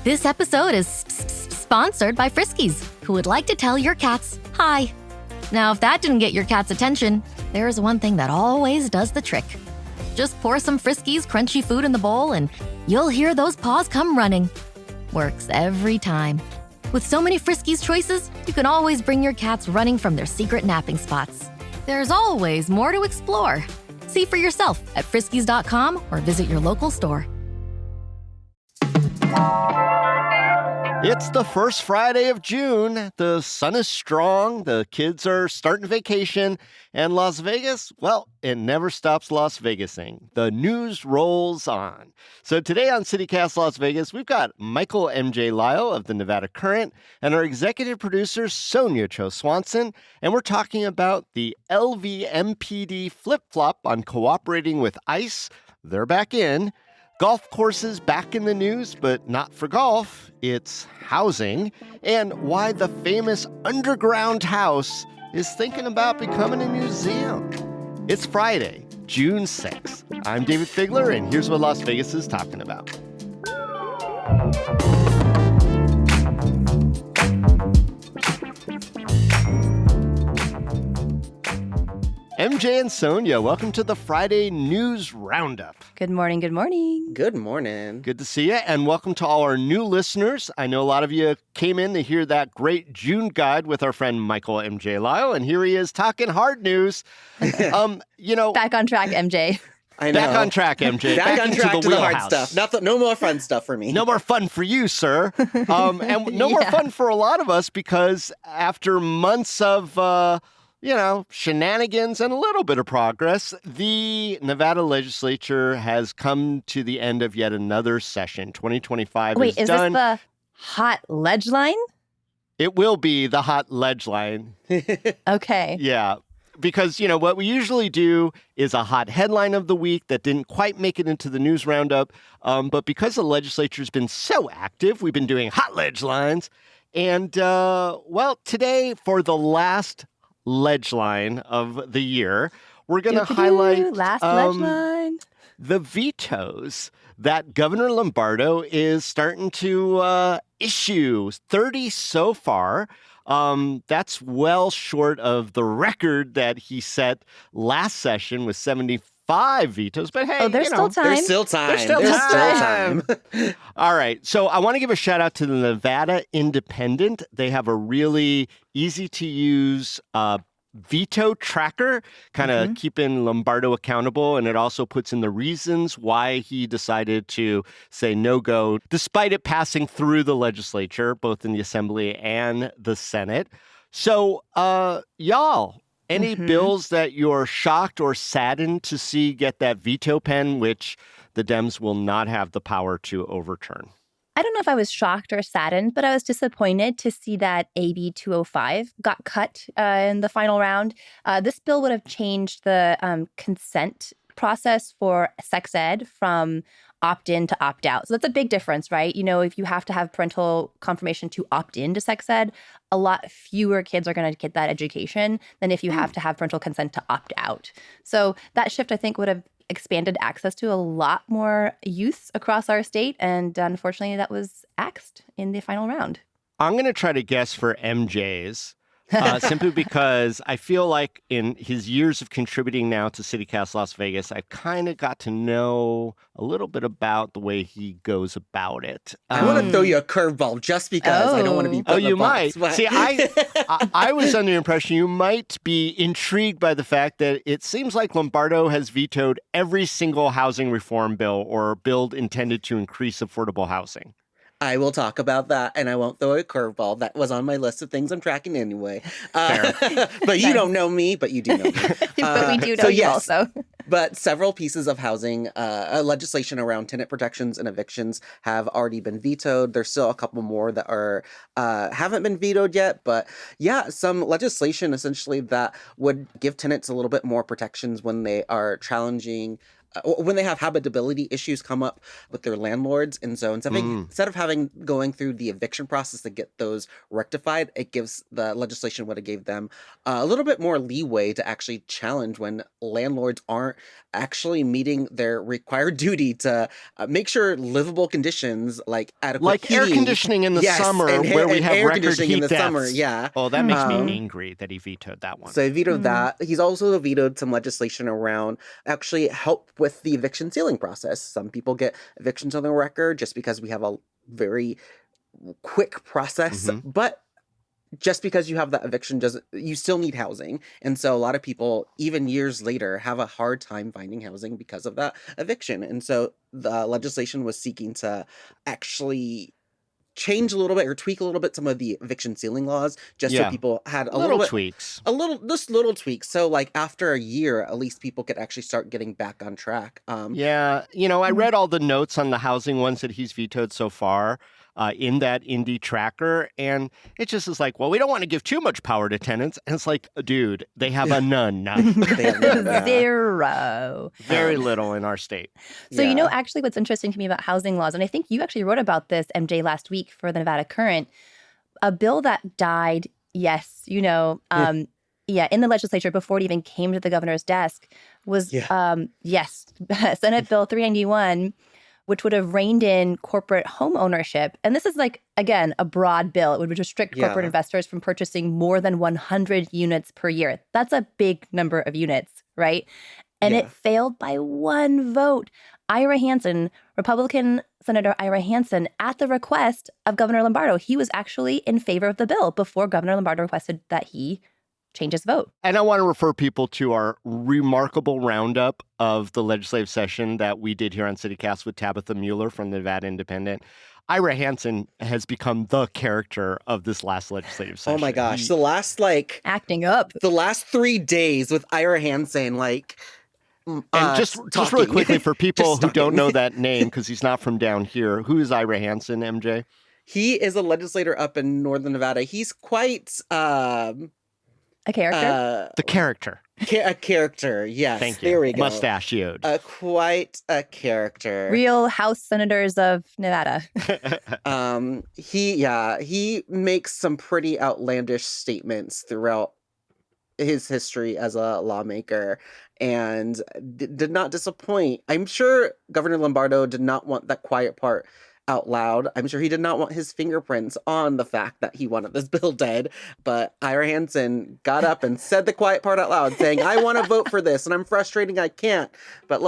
This episode is sponsored by Friskies, who would like to tell your cats hi. Now, if that didn't get your cat's attention, there is one thing that always does the trick. Just pour some Friskies crunchy food in the bowl and you'll hear those paws come running. Works every time. With so many Friskies choices, you can always bring your cats running from their secret napping spots. There's always more to explore. See for yourself at friskies.com or visit your local store. It's the first Friday of June. The sun is strong. The kids are starting vacation. And Las Vegas, well, it never stops Las Vegasing. The news rolls on. So today on CityCast Las Vegas, we've got Michael M.J. Lyle of the Nevada Current and our executive producer, Sonia Cho Swanson. And we're talking about the LVMPD flip-flop on cooperating with ICE. They're back in. Golf courses back in the news, but not for golf. It's housing, and why the famous underground house is thinking about becoming a museum. It's Friday, June 6th. I'm David Figler, and here's what Las Vegas is talking about. MJ and Sonia, welcome to the Friday News Roundup. Good morning, good morning. Good morning. Good to see you, and welcome to all our new listeners. I know a lot of you came in to hear that great June guide with our friend Michael M.J. Lyle, and here he is talking hard news. Back on track, MJ. I know. Back on track, MJ. Back on track to the hard wheelhouse. stuff. No more fun stuff for me. No more fun for you, sir. And no more fun for a lot of us, because after months of shenanigans and a little bit of progress, the Nevada legislature has come to the end of yet another session. 2025 Wait, is done. this the hot ledge line? It will be the hot ledge line. Okay. Yeah. Because, what we usually do is a hot headline of the week that didn't quite make it into the news roundup. But because the legislature's been so active, we've been doing hot ledge lines. And, today, for the last ledge line of the year, we're going to highlight last ledge line. The vetoes that Governor Lombardo is starting to issue. 30 so far. That's well short of the record that he set last session with 75 vetoes. But hey, there's still time. There's still time. There's still time. All right. So I want to give a shout out to the Nevada Independent. They have a really easy to use veto tracker, kind of keeping Lombardo accountable. And it also puts in the reasons why he decided to say no go, despite it passing through the legislature, both in the Assembly and the Senate. So, y'all, any bills that you're shocked or saddened to see get that veto pen, which the Dems will not have the power to overturn? I don't know if I was shocked or saddened, but I was disappointed to see that AB 205 got cut in the final round. This bill would have changed the consent process for sex ed from opt-in to opt-out. So that's a big difference, right? If you have to have parental confirmation to opt in to sex ed, a lot fewer kids are going to get that education than if you have to have parental consent to opt out. So that shift, I think, would have expanded access to a lot more youths across our state. And unfortunately, that was axed in the final round. I'm going to try to guess for MJ's. Simply because I feel like in his years of contributing now to CityCast Las Vegas, I've kind of got to know a little bit about the way he goes about it. I want to throw you a curveball just because I don't want to be put in you a box. might. See, I was under the impression you might be intrigued by the fact that it seems like Lombardo has vetoed every single housing reform bill or bill intended to increase affordable housing. I will talk about that, and I won't throw a curveball. That was on my list of things I'm tracking anyway. But you don't know me, but you do know me. But we do know you also. But several pieces of housing legislation around tenant protections and evictions have already been vetoed. There's still a couple more that are haven't been vetoed yet. But yeah, some legislation essentially that would give tenants a little bit more protections when they are challenging when they have habitability issues come up with their landlords. And so instead of going through the eviction process to get those rectified, it gives the legislation would have gave them a little bit more leeway to actually challenge when landlords aren't actually meeting their required duty to make sure livable conditions like adequate Like air heating. conditioning in the Yes, summer and where we and have air record conditioning heat in the deaths. summer. Yeah. Oh, that makes Mhm. me angry that he vetoed that one. So he vetoed Mhm. that. He's also vetoed some legislation around actually help with the eviction sealing process. Some people get evictions on their record just because we have a very quick process, Mhm. but just because you have that eviction doesn't, you still need housing. And so a lot of people, even years later, have a hard time finding housing because of that eviction. And so the legislation was seeking to actually change a little bit or tweak a little bit some of the eviction ceiling laws just so Yeah. people had a Little little bit, tweaks. just little tweaks. So like after a year, at least people could actually start getting back on track. Yeah, I read all the notes on the housing ones that he's vetoed so far in that indie tracker, and it just is like, well, we don't want to give too much power to tenants. And it's like, dude, they have a none, They have none, yeah. 0. very little in our state. So, Yeah. actually what's interesting to me about housing laws, and I think you actually wrote about this, MJ, last week for the Nevada Current, a bill that died, yes, in the legislature before it even came to the governor's desk was, Senate Bill 391, which would have reined in corporate home ownership. And this is again, a broad bill. It would restrict corporate Yeah. investors from purchasing more than 100 units per year. That's a big number of units, right? And Yeah. it failed by one vote. Ira Hansen, Republican Senator Ira Hansen, at the request of Governor Lombardo, he was actually in favor of the bill before Governor Lombardo requested that he change his vote. And I want to refer people to our remarkable roundup of the legislative session that we did here on CityCast with Tabitha Mueller from the Nevada Independent. Ira Hansen has become the character of this last legislative session. Oh my gosh. He- The last Acting up. the last 3 days with Ira Hansen, and just really talking. quickly for people Just who don't talking. know that name, because he's not from down here, who is Ira Hansen, MJ? He is a legislator up in Northern Nevada. He's quite A character? The character. a character. Yes. Thank you. There we go. Mustachioed. Quite a character. Real House Senators of Nevada. He makes some pretty outlandish statements throughout his history as a lawmaker and did not disappoint. I'm sure Governor Lombardo did not want that quiet part out loud. I'm sure he did not want his fingerprints on the fact that he wanted this bill dead, but Ira Hansen got up and said the quiet part out loud, saying, I want to vote for this, and I'm frustrating I can't, but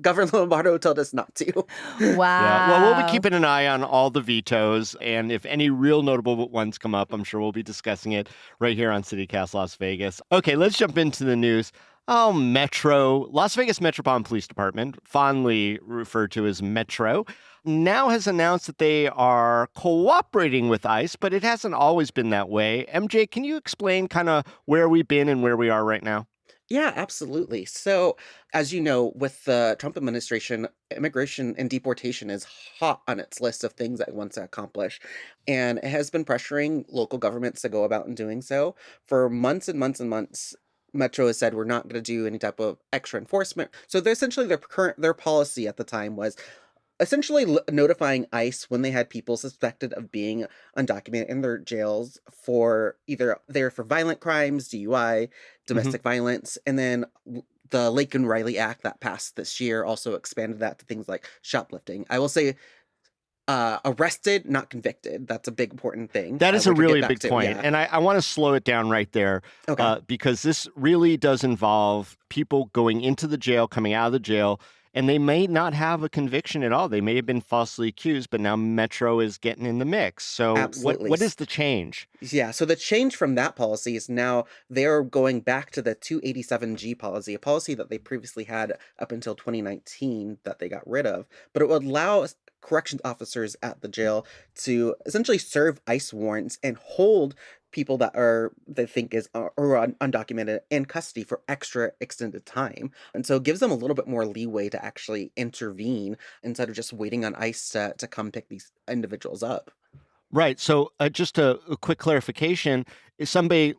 Governor Lombardo told us not to. Wow. Yeah. Well, we'll be keeping an eye on all the vetoes, and if any real notable ones come up, I'm sure we'll be discussing it right here on CityCast Las Vegas. Okay, let's jump into the news. Oh, Metro, Las Vegas Metropolitan Police Department, fondly referred to as Metro, now has announced that they are cooperating with ICE, but it hasn't always been that way. MJ, can you explain kind of where we've been and where we are right now? Yeah, absolutely. So, as you know, with the Trump administration, immigration and deportation is hot on its list of things that it wants to accomplish. And it has been pressuring local governments to go about and doing so for months and months and months. Metro has said we're not going to do any type of extra enforcement. So they're essentially their policy at the time was essentially notifying ICE when they had people suspected of being undocumented in their jails for either there for violent crimes, DUI, domestic violence, and then the Laken Riley Act that passed this year also expanded that to things like shoplifting. I will say arrested, not convicted. That's a big important thing. That is a we can get really back big to, point. yeah. And I want to slow it down right there Okay. because this really does involve people going into the jail, coming out of the jail, and they may not have a conviction at all. They may have been falsely accused, but now Metro is getting in the mix. So Absolutely. what is the change? Yeah, so the change from that policy is now they're going back to the 287G policy, a policy that they previously had up until 2019 that they got rid of. But it would allow corrections officers at the jail to essentially serve ICE warrants and hold people that they think are undocumented in custody for extra extended time. And so it gives them a little bit more leeway to actually intervene instead of just waiting on ICE to come pick these individuals up. Right. So just a quick clarification. If somebody,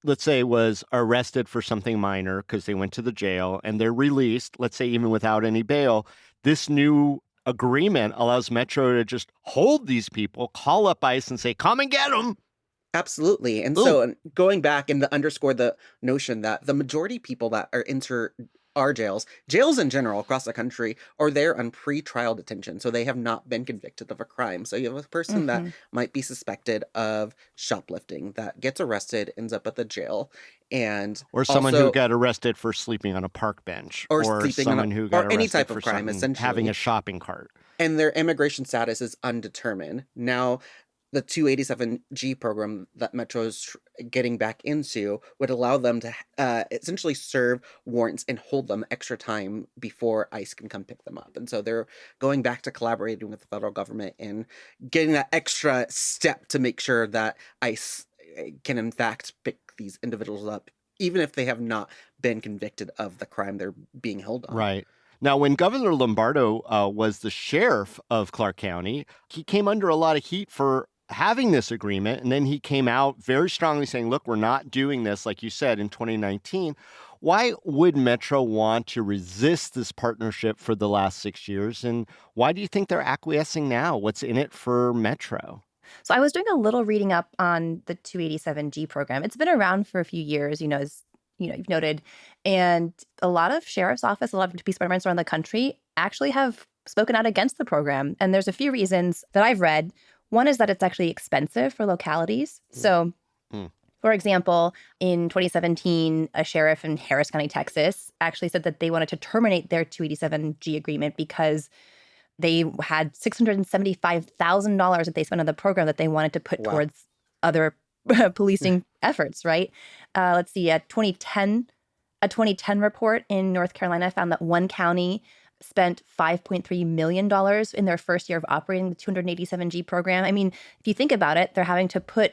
let's say, was arrested for something minor because they went to the jail and they're released, let's say even without any bail, this new agreement allows Metro to just hold these people, call up ICE and say, come and get them. Absolutely. And so going back and to underscore the notion that the majority of people that are our jails in general across the country are there on pre-trial detention. So they have not been convicted of a crime. So you have a person that might be suspected of shoplifting that gets arrested, ends up at the jail. And or someone also, who got arrested for sleeping on a park bench, or someone who got or any arrested type for of crime, essentially. having a shopping cart. And their immigration status is undetermined. Now, the 287G program that Metro's getting back into would allow them to essentially serve warrants and hold them extra time before ICE can come pick them up. And so they're going back to collaborating with the federal government and getting that extra step to make sure that ICE can in fact pick these individuals up, even if they have not been convicted of the crime they're being held on. Right. Now, when Governor Lombardo was the sheriff of Clark County, he came under a lot of heat for having this agreement. And then he came out very strongly saying, look, we're not doing this, like you said, in 2019. Why would Metro want to resist this partnership for the last 6 years? And why do you think they're acquiescing now? What's in it for Metro? So I was doing a little reading up on the 287G program. It's been around for a few years, as you've noted. And a lot of sheriff's office, a lot of police departments around the country actually have spoken out against the program. And there's a few reasons that I've read. One is that it's actually expensive for localities. So, for example, in 2017, a sheriff in Harris County, Texas, actually said that they wanted to terminate their 287G agreement because they had $675,000 that they spent on the program that they wanted to put towards other policing efforts, right? Let's see, a 2010 report in North Carolina found that one county spent $5.3 million in their first year of operating the 287G program. I mean, if you think about it, they're having to put,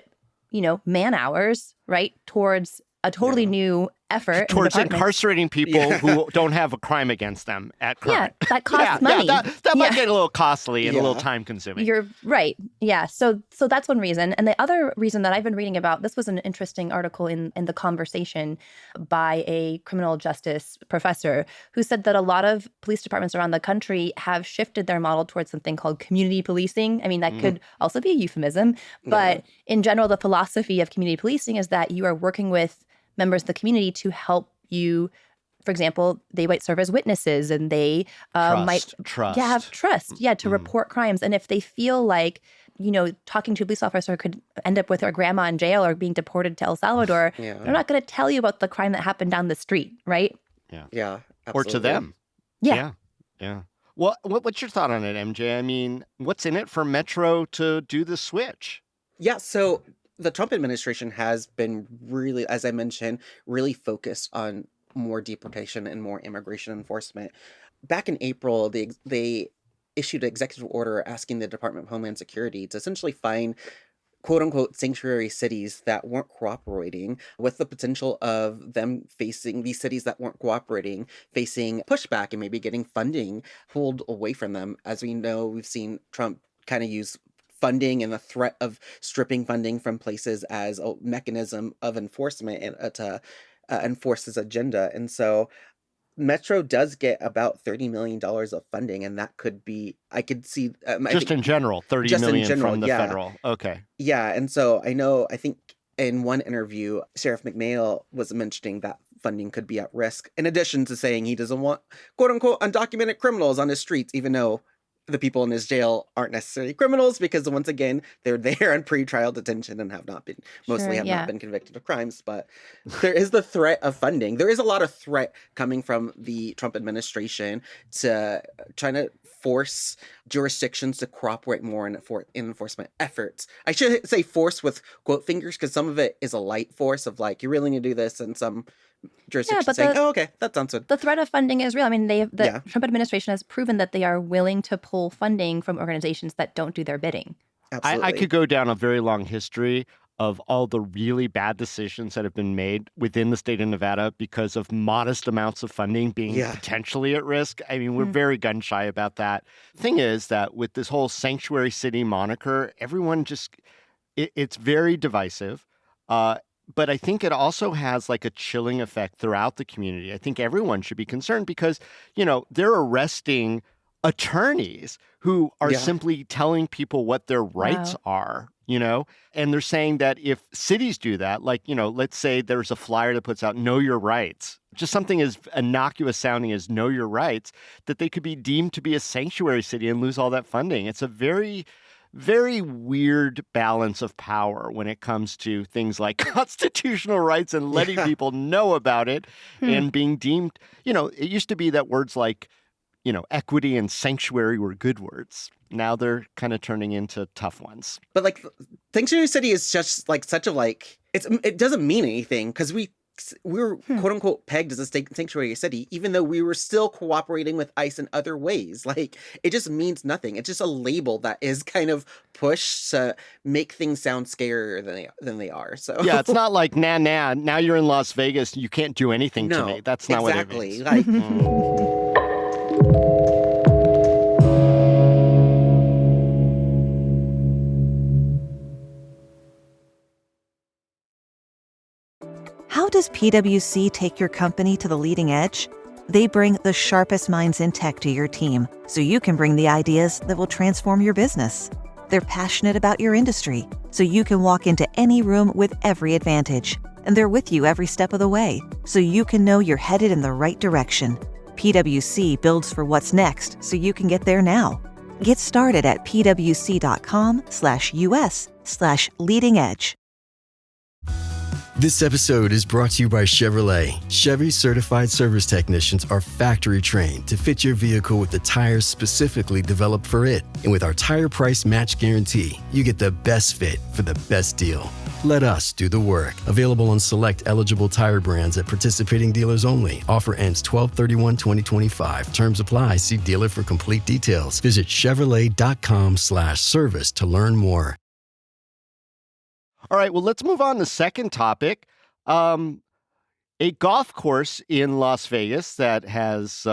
man hours, right, towards a totally new effort. Towards incarcerating people who don't have a crime against them at current. Yeah, that costs money. Yeah, that might get a little costly and a little time consuming. You're right. Yeah. So that's one reason. And the other reason that I've been reading about, this was an interesting article in The Conversation by a criminal justice professor who said that a lot of police departments around the country have shifted their model towards something called community policing. I mean, that could also be a euphemism. But in general, the philosophy of community policing is that you are working with members of the community to help you. For example, they might serve as witnesses and they might have trust, to report crimes. And if they feel like, talking to a police officer could end up with their grandma in jail or being deported to El Salvador, they're not going to tell you about the crime that happened down the street, right? Yeah. Absolutely. Or to them. Yeah. Well, what's your thought on it, MJ? I mean, what's in it for Metro to do the switch? Yeah, so the Trump administration has been really, as I mentioned, really focused on more deportation and more immigration enforcement. Back in April, they issued an executive order asking the Department of Homeland Security to essentially find quote-unquote sanctuary cities that weren't cooperating, with the potential of them facing, these cities that weren't cooperating, facing pushback and maybe getting funding pulled away from them. As we know, we've seen Trump kind of use funding and the threat of stripping funding from places as a mechanism of enforcement and to enforce his agenda. And so Metro does get about $30 million of funding, and that could be, I could see... in general, $30 million from the federal. Okay. Yeah, and so I think in one interview, Sheriff McNeil was mentioning that funding could be at risk, in addition to saying he doesn't want quote-unquote undocumented criminals on his streets, even though the people in his jail aren't necessarily criminals because, once again, they're there on pretrial detention and have not been convicted of crimes. But there is the threat of funding. There is a lot of threat coming from the Trump administration to trying to force jurisdictions to cooperate more in enforcement efforts. I should say force with quote fingers, because some of it is a light force of like, you really need to do this, and some jurisdictions saying, oh, okay, that sounds good. The threat of funding is real. I mean, the Trump administration has proven that they are willing to pull funding from organizations that don't do their bidding. I could go down a very long history of all the really bad decisions that have been made within the state of Nevada because of modest amounts of funding being potentially at risk. I mean, we're very gun shy about that. Thing is that with this whole sanctuary city moniker, everyone just, it's very divisive. But I think it also has like a chilling effect throughout the community. I think everyone should be concerned because, they're arresting attorneys who are Yeah. simply telling people what their rights Wow. are, and they're saying that if cities do that, like, let's say there's a flyer that puts out know your rights, just something as innocuous sounding as know your rights, that they could be deemed to be a sanctuary city and lose all that funding. It's a very, very weird balance of power when it comes to things like constitutional rights and letting Yeah. people know about it Hmm. and being deemed, it used to be that words like, equity and sanctuary were good words. Now they're kind of turning into tough ones. But like, Sanctuary City is just like such a like it doesn't mean anything because we were quote unquote pegged as a sanctuary city, even though we were still cooperating with ICE in other ways. Like, it just means nothing. It's just a label that is kind of pushed to make things sound scarier than they are. So Yeah, it's not like now you're in Las Vegas, you can't do anything to no, me. That's not exactly. what it means. Like, How does PwC take your company to the leading edge? They bring the sharpest minds in tech to your team so you can bring the ideas that will transform your business. They're passionate about your industry so you can walk into any room with every advantage. And they're with you every step of the way so you can know you're headed in the right direction. PwC builds for what's next so you can get there now. Get started at pwc.com/us/leading edge. This episode is brought to you by Chevrolet. Chevy certified service technicians are factory trained to fit your vehicle with the tires specifically developed for it. And with our tire price match guarantee, you get the best fit for the best deal. Let us do the work. Available on select eligible tire brands at participating dealers only. Offer ends 12/31/2025. Terms apply. See dealer for complete details. Visit Chevrolet.com/service to learn more. All right, well, let's move on to the second topic. A golf course in Las Vegas that has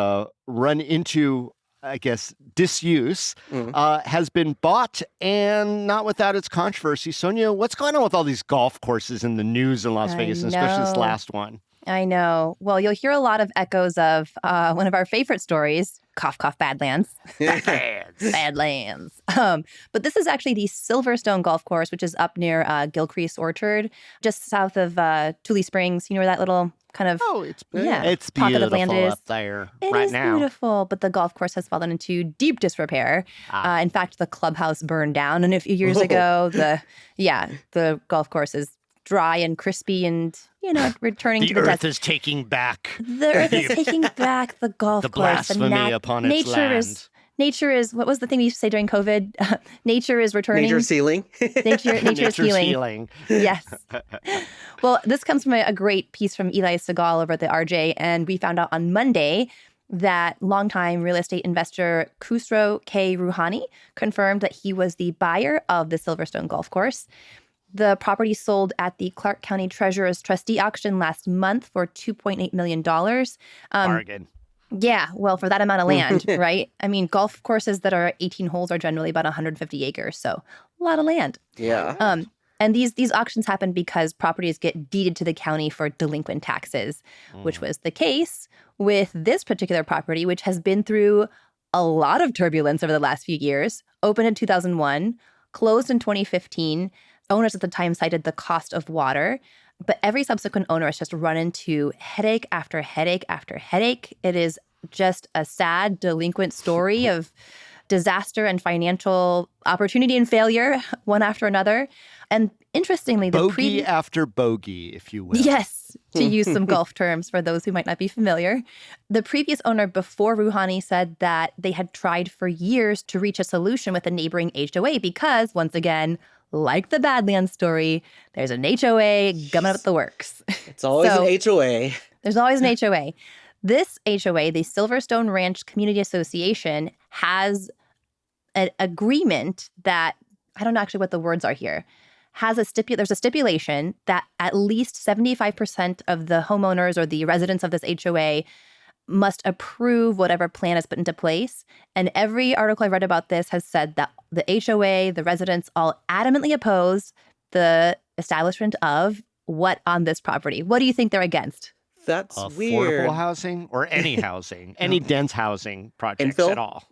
run into, I guess, disuse has been bought, and not without its controversy. Sonia, what's going on with all these golf courses in the news in Las I Vegas, and especially this know. last one? I know. Well, you'll hear a lot of echoes of one of our favorite stories, cough, cough, Badlands. Badlands. But this is actually the Silverstone Golf Course, which is up near Gilcrease Orchard, just south of Tule Springs. You know where that little kind of Oh, it's pocket beautiful of land is. up there It right is now. beautiful, but the golf course has fallen into deep disrepair. In fact, the clubhouse burned down, and a few years ago, the golf course is dry and crispy, and returning The to the earth desert. is taking back The earth is taking back the golf the course. and blasphemy upon its nature land. nature is what was the thing we used to say during COVID? Nature is returning. Nature's healing. Nature is Nature's healing. Yes. Well, this comes from a great piece from Eli Segal over at the RJ, and we found out on Monday that longtime real estate investor Khusro K. Rouhani confirmed that he was the buyer of the Silverstone Golf Course. The property sold at the Clark County Treasurer's trustee auction last month for $2.8 million. Bargain. Yeah, well, for that amount of land, right? I mean, golf courses that are 18 holes are generally about 150 acres, so a lot of land. Yeah. And these auctions happen because properties get deeded to the county for delinquent taxes, which was the case with this particular property, which has been through a lot of turbulence over the last few years. Opened in 2001, closed in 2015. Owners at the time cited the cost of water, but every subsequent owner has just run into headache after headache after headache. It is just a sad, delinquent story of disaster and financial opportunity and failure, one after another. And interestingly, Bogey after bogey, if you will. Yes, to use some golf terms for those who might not be familiar. The previous owner before Rouhani said that they had tried for years to reach a solution with a neighboring HOA because, once again, like the Badlands story, there's an HOA gumming up the works. It's always So- an HOA. There's always an HOA. This HOA, the Silverstone Ranch Community Association, has an agreement that, I don't know actually what the words are here, there's a stipulation that at least 75% of the homeowners or the residents of this HOA must approve whatever plan is put into place. And every article I read about this has said that the HOA, the residents, all adamantly oppose the establishment of what on this property? What do you think they're against? That's affordable weird. housing or any housing, any dense housing projects Infill? at all.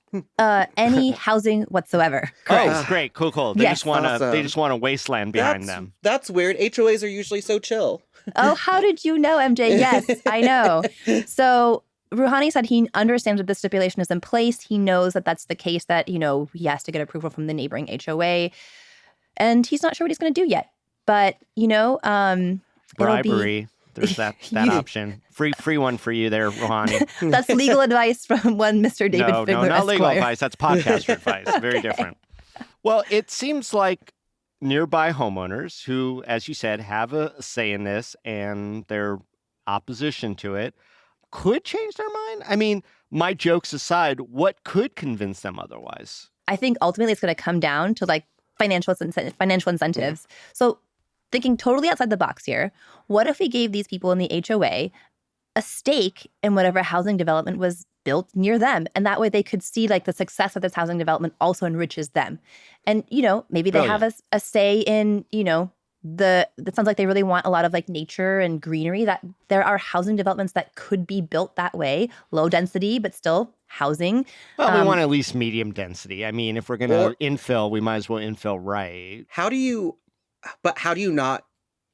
Any housing whatsoever. Oh, great, cool. They Yes. just want Awesome. they just want a wasteland behind them. That's weird. HOAs are usually so chill. Oh, how did you know, MJ? Yes, I know. So Rouhani said he understands that this stipulation is in place. He knows that that's the case, that, he has to get approval from the neighboring HOA. And he's not sure what he's going to do yet. But, it'll Bribery. There's that You- option. Free one for you there, Rouhani. That's legal advice from one Mr. David No, Figler, not legal Esquire. advice. That's podcaster advice. Very different. Well, it seems like nearby homeowners who, as you said, have a say in this and their opposition to it could change their mind. I mean, my jokes aside, what could convince them otherwise? I think ultimately it's going to come down to like financial incentives. So thinking totally outside the box here, what if we gave these people in the HOA a stake in whatever housing development was built near them? And that way they could see like the success of this housing development also enriches them. And, maybe they have a say in, that sounds like they really want a lot of like nature and greenery, that there are housing developments that could be built that way, low density, but still housing. Well, we want at least medium density. I mean, if we're going to infill, we might as well infill right. How do you not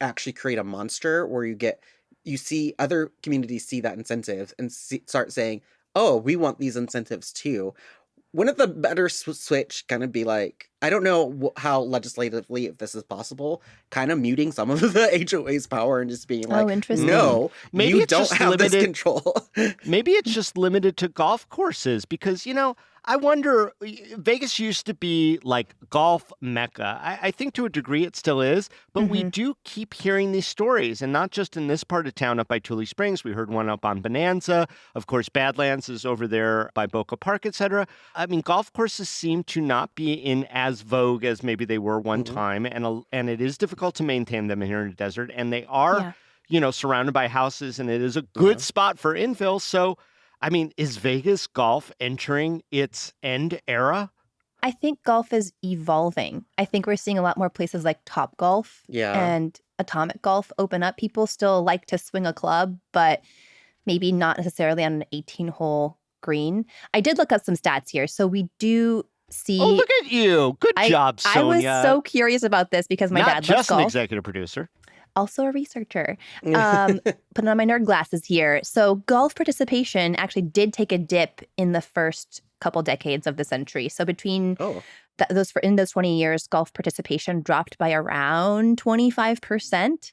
actually create a monster where you see other communities see that incentive and start saying, oh, we want these incentives too? Wouldn't the better switch kind of be like, I don't know how legislatively, if this is possible, kind of muting some of the HOA's power and just being like, interesting. no, Maybe you it's don't just have this limited- control. Maybe it's just limited to golf courses because, I wonder, Vegas used to be like golf mecca. I think to a degree it still is, but we do keep hearing these stories, and not just in this part of town up by Tule Springs. We heard one up on Bonanza. Of course, Badlands is over there by Boca Park, etc. I mean, golf courses seem to not be in as vogue as maybe they were one time, and it is difficult to maintain them here in the desert, and they are, surrounded by houses, and it is a good spot for infill. So, I mean, is Vegas golf entering its end era? I think golf is evolving. I think we're seeing a lot more places like Top Golf and Atomic Golf open up. People still like to swing a club, but maybe not necessarily on an 18-hole green. I did look up some stats here. So we do see... Oh, look at you. Good job, Sonia. I was so curious about this because my dad Not loves just an golf. executive producer. Also a researcher. Putting on my nerd glasses here. So golf participation actually did take a dip in the first couple decades of the century. So between in those 20 years, golf participation dropped by around 25%.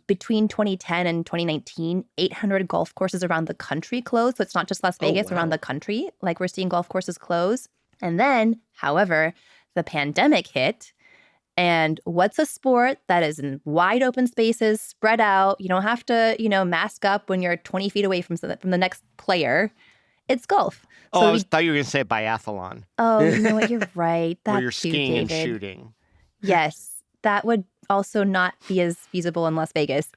Between 2010 and 2019, 800 golf courses around the country closed. So it's not just Las Vegas, around the country. Like we're seeing golf courses close. And then, however, the pandemic hit. And what's a sport that is in wide open spaces, spread out? You don't have to, mask up when you're 20 feet away from the next player. It's golf. I thought you were going to say biathlon. Oh, you know what? You're right. That where you're too, skiing and David. shooting. Yes, that would also not be as feasible in Las Vegas.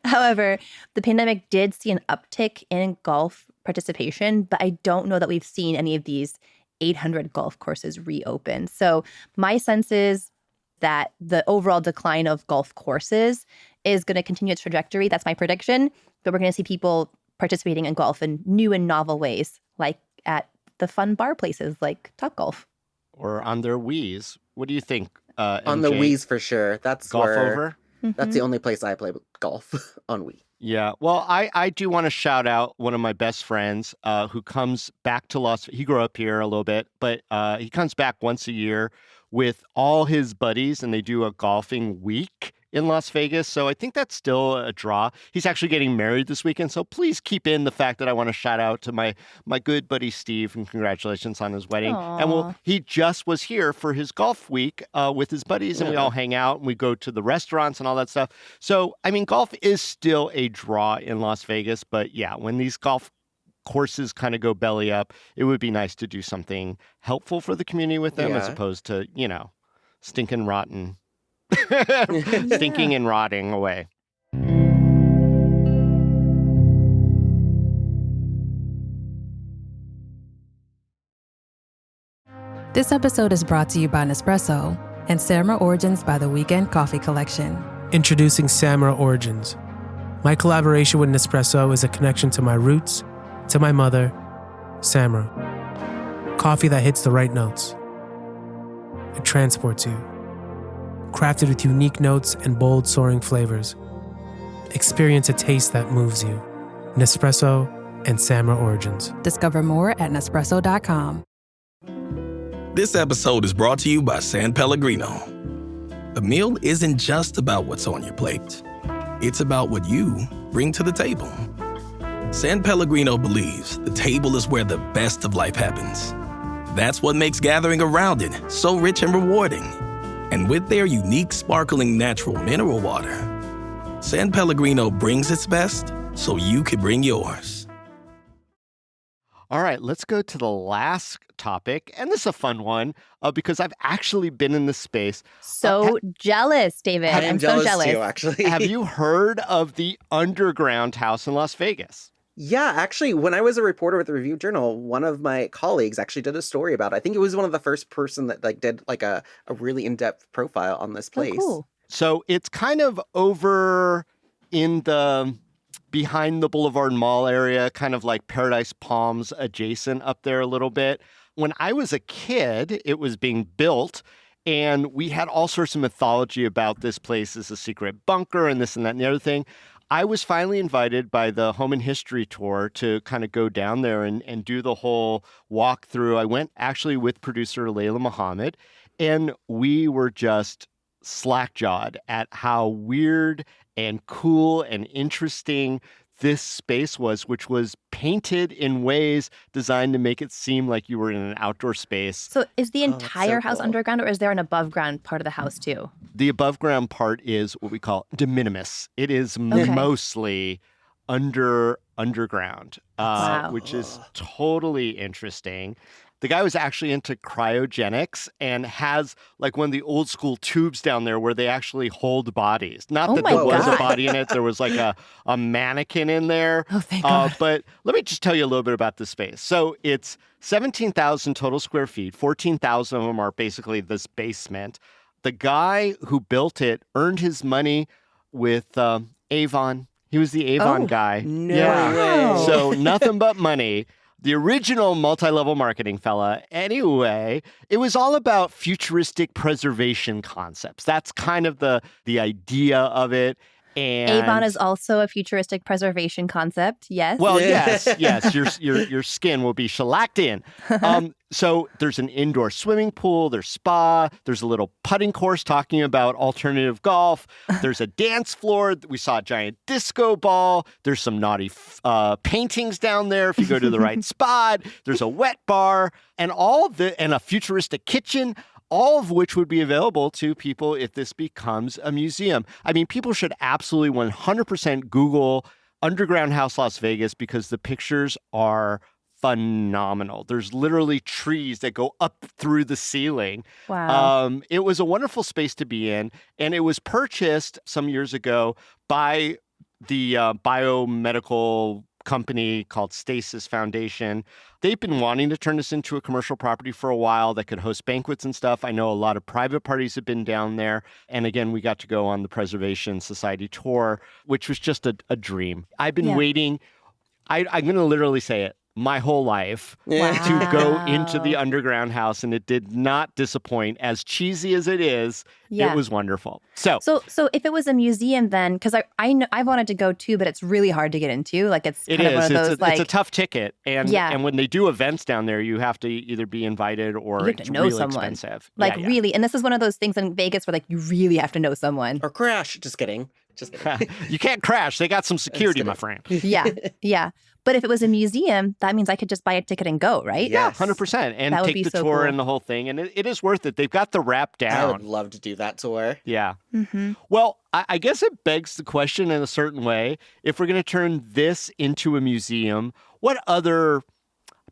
However, the pandemic did see an uptick in golf participation, but I don't know that we've seen any of these 800 golf courses reopen. So my sense is that the overall decline of golf courses is going to continue its trajectory. That's my prediction. But we're going to see people participating in golf in new and novel ways, like at the fun bar places like Topgolf. Or on their Wiis. What do you think, On the MJ? Wii's for sure. That's Golf where, over? That's the only place I play golf on Wii. Yeah. Well, I do want to shout out one of my best friends who comes back to he grew up here a little bit, but he comes back once a year with all his buddies, and they do a golfing week in Las Vegas. So I think that's still a draw. He's actually getting married this weekend. So please keep in the fact that I want to shout out to my good buddy Steve, and congratulations on his wedding. Aww. And he just was here for his golf week with his buddies, and we all hang out and we go to the restaurants and all that stuff. So, I mean, golf is still a draw in Las Vegas. But yeah, when these golf courses kind of go belly up, it would be nice to do something helpful for the community with them as opposed to, stinking rotten. Stinking and rotting away. This episode is brought to you by Nespresso and Samra Origins by the Weekend Coffee Collection. Introducing Samra Origins, My collaboration with Nespresso is a connection to my roots, to my mother, Samra. Coffee that hits the right notes. It transports you. Crafted with unique notes and bold, soaring flavors. Experience a taste that moves you. Nespresso and Samra Origins. Discover more at Nespresso.com. This episode is brought to you by San Pellegrino. A meal isn't just about what's on your plate. It's about what you bring to the table. San Pellegrino believes the table is where the best of life happens. That's what makes gathering around it so rich and rewarding. And with their unique sparkling natural mineral water, San Pellegrino brings its best so you can bring yours. All right, let's go to the last topic. And this is a fun one because I've actually been in this space. So jealous, David. I'm so jealous. Too, actually. Have you heard of the Underground House in Las Vegas? Yeah, actually, when I was a reporter with the Review Journal, one of my colleagues actually did a story about it. I think it was one of the first person that did a really in-depth profile on this place. Oh, cool. So it's kind of over in the behind the Boulevard Mall area, kind of like Paradise Palms adjacent up there a little bit. When I was a kid, it was being built, and we had all sorts of mythology about this place as a secret bunker and this and that and the other thing. I was finally invited by the Home and History Tour to kind of go down there and do the whole walkthrough. I went actually with producer Layla Muhammad, and we were just slack-jawed at how weird and cool and interesting this space was, which was painted in ways designed to make it seem like you were in an outdoor space. So is the entire house cool. underground, or is there an above ground part of the house too? The above ground part is what we call de minimis. It is mostly underground, Wow. which is totally interesting. The guy was actually into cryogenics and has like one of the old school tubes down there where they actually hold bodies. Not that there was a body in it. There was like a mannequin in there. Oh, thank God. But let me just tell you a little bit about this space. So it's 17,000 total square feet. 14,000 of them are basically this basement. The guy who built it earned his money with Avon. He was the Avon guy. No way. So nothing but money. The original multi-level marketing fella. Anyway, it was all about futuristic preservation concepts. That's kind of the idea of it. And Avon is also a futuristic preservation concept. Yes. well, yes. Your skin will be shellacked in. So there's an indoor swimming pool. There's spa. There's a little putting course talking about alternative golf. There's a dance floor. We saw a giant disco ball. There's some naughty paintings down there if you go to the right spot. There's a wet bar and and a futuristic kitchen. All of which would be available to people if this becomes a museum. I mean, people should absolutely 100% Google Underground House Las Vegas because the pictures are phenomenal. There's literally trees that go up through the ceiling. Wow. It was a wonderful space to be in, and it was purchased some years ago by the biomedical company called Stasis Foundation. They've been wanting to turn this into a commercial property for a while that could host banquets and stuff. I know a lot of private parties have been down there. And again, we got to go on the Preservation Society tour, which was just a dream. I've been waiting. I'm going to literally say it. My whole life to go into the underground house, and it did not disappoint. As cheesy as it is, it was wonderful. So if it was a museum, then because I know I've wanted to go too, but it's really hard to get into. Like it's kind of one of those it's a tough ticket, and when they do events down there, you have to either be invited or it's really someone. expensive. Like really, and this is one of those things in Vegas where like you really have to know someone or crash. Just kidding. You can't crash. They got some security, my friend. Yeah. But if it was a museum, that means I could just buy a ticket and go, right? Yeah, 100%. And take the tour and the whole thing. And it is worth it. They've got the wrap down. I would love to do that tour. Yeah. Mm-hmm. Well, I guess it begs the question in a certain way. If we're going to turn this into a museum, what other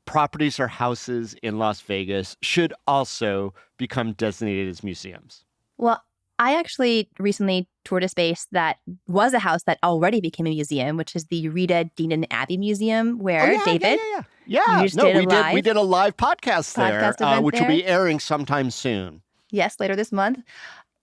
properties or houses in Las Vegas should also become designated as museums? Well, I actually recently toured a space that was a house that already became a museum, which is the Rita Deenan Abbey Museum, where David, we did a live podcast there, event which there. will be airing sometime soon. Yes, later this month.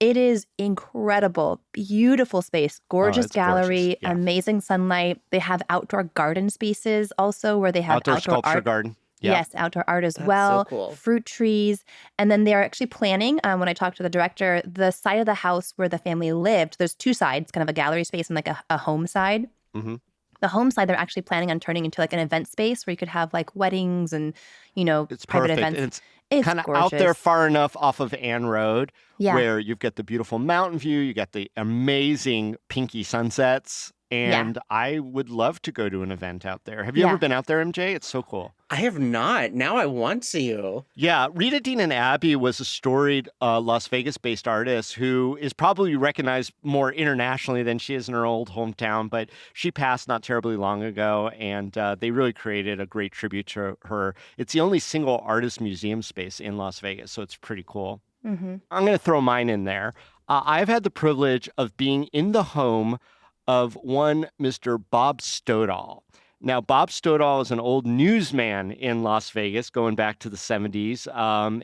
It is incredible. Beautiful space, gorgeous it's gallery, gorgeous. Yeah. amazing sunlight. They have outdoor garden spaces also where they have Outdoor sculpture art. garden. Yeah. Yes, outdoor art as That's well. so cool. Fruit trees. And then they're actually planning, when I talked to the director, the side of the house where the family lived, there's two sides, kind of a gallery space and like a home side. Mm-hmm. The home side, they're actually planning on turning into like an event space where you could have like weddings and, It's private perfect. events. And it's It's kind of out there gorgeous. far enough off of Ann Road Yeah. where you've got the beautiful mountain view, you got the amazing pinky sunsets, and I would love to go to an event out there. Have you ever Yeah. been out there, MJ? It's so cool. I have not. Now I want to. Yeah, Rita Dean and Abby was a storied Las Vegas-based artist who is probably recognized more internationally than she is in her old hometown, but she passed not terribly long ago, and they really created a great tribute to her. It's the only single artist museum space in Las Vegas, so it's pretty cool. Mm-hmm. I'm going to throw mine in there. I've had the privilege of being in the home of one Mr. Bob Stoddall. Now, Bob Stoddall is an old newsman in Las Vegas going back to the 70s,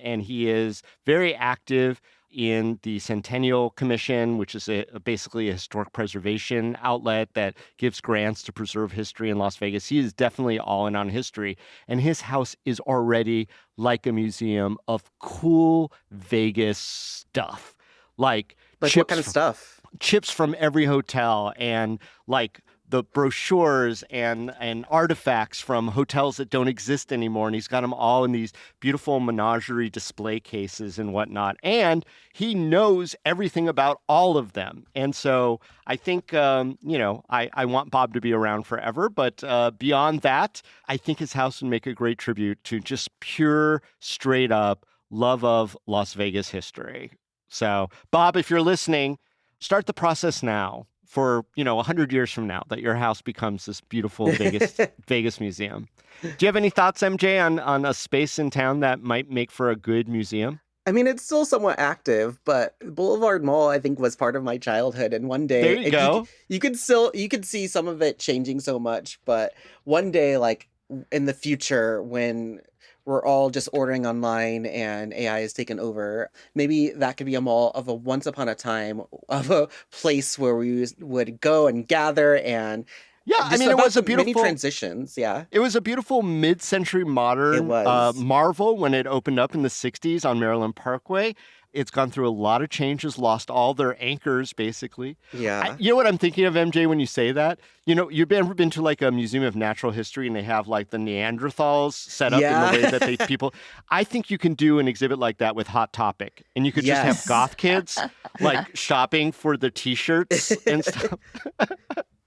and he is very active in the Centennial Commission, which is basically a historic preservation outlet that gives grants to preserve history in Las Vegas. He is definitely all in on history, and his house is already like a museum of cool Vegas stuff. Like What kind of stuff? Chips from every hotel and like the brochures and artifacts from hotels that don't exist anymore. And he's got them all in these beautiful menagerie display cases and whatnot. And he knows everything about all of them. And so I think, I want Bob to be around forever. But beyond that, I think his house would make a great tribute to just pure, straight up love of Las Vegas history. So, Bob, if you're listening, start the process now for, 100 years from now that your house becomes this beautiful Vegas museum. Do you have any thoughts, MJ, on a space in town that might make for a good museum? I mean, it's still somewhat active, but Boulevard Mall, I think, was part of my childhood. And one day, There you go. You could see some of it changing so much. But one day, like in the future, when we're all just ordering online and AI is taken over, maybe that could be a mall of a once upon a time of a place where we would go and gather and it was a beautiful many transitions. Yeah, it was a beautiful mid-century modern It was. marvel when it opened up in the 60s on Maryland Parkway. It's gone through a lot of changes, lost all their anchors, basically. yeah. You know what I'm thinking of, MJ, when you say that? You've ever been to like a museum of natural history and they have like the Neanderthals set up Yeah. in the way that people... I think you can do an exhibit like that with Hot Topic. And you could just have Yes. goth kids like shopping for the T-shirts and stuff.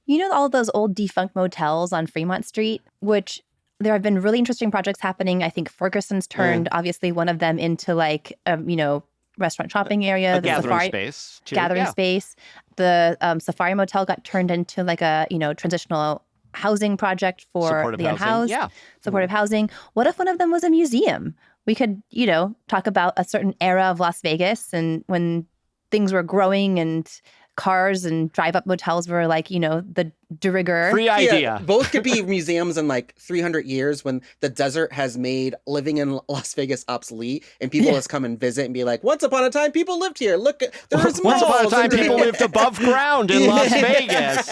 You know all those old defunct motels on Fremont Street, which there have been really interesting projects happening. I think Ferguson's turned, obviously, one of them into like, restaurant shopping area. A the gathering Safari space. Too. gathering Yeah. space. The Safari Motel got turned into like a, transitional housing project for Supportive the housing. unhoused. Yeah. Supportive housing. What if one of them was a museum? We could, talk about a certain era of Las Vegas and when things were growing and cars and drive-up motels were like, the de rigueur. Free idea. Both could be museums in like 300 years when the desert has made living in Las Vegas obsolete and people just come and visit and be like, once upon a time, people lived here. Look, there's Once upon a malls time, and- people lived above ground in Las Vegas.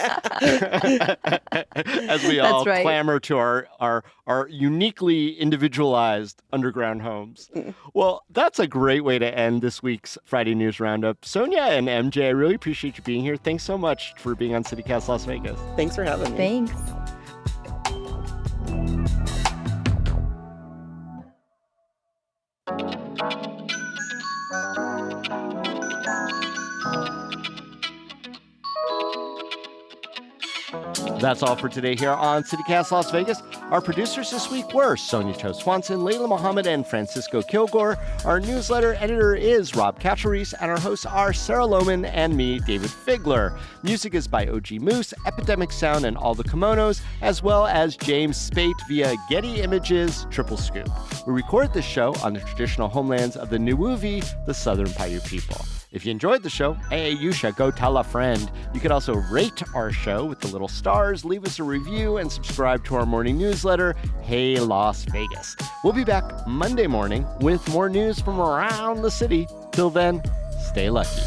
As we all That's right. clamor to our uniquely individualized underground homes. Well, that's a great way to end this week's Friday News Roundup. Sonia and MJ, I really appreciate you being here. Thanks so much for being on CityCast Las Vegas. Thanks for having me. Thanks. That's all for today here on CityCast Las Vegas. Our producers this week were Sonia Cho Swanson, Layla Mohammed, and Francisco Kilgore. Our newsletter editor is Rob Cacciarese, and our hosts are Sarah Lohman and me, David Figler. Music is by OG Moose, Epidemic Sound, and All the Kimonos, as well as James Spate via Getty Images Triple Scoop. We record this show on the traditional homelands of the Nuuvi, the Southern Paiute people. If you enjoyed the show, hey, you should go tell a friend. You could also rate our show with the little stars, leave us a review, and subscribe to our morning newsletter, Hey Las Vegas. We'll be back Monday morning with more news from around the city. Till then, stay lucky.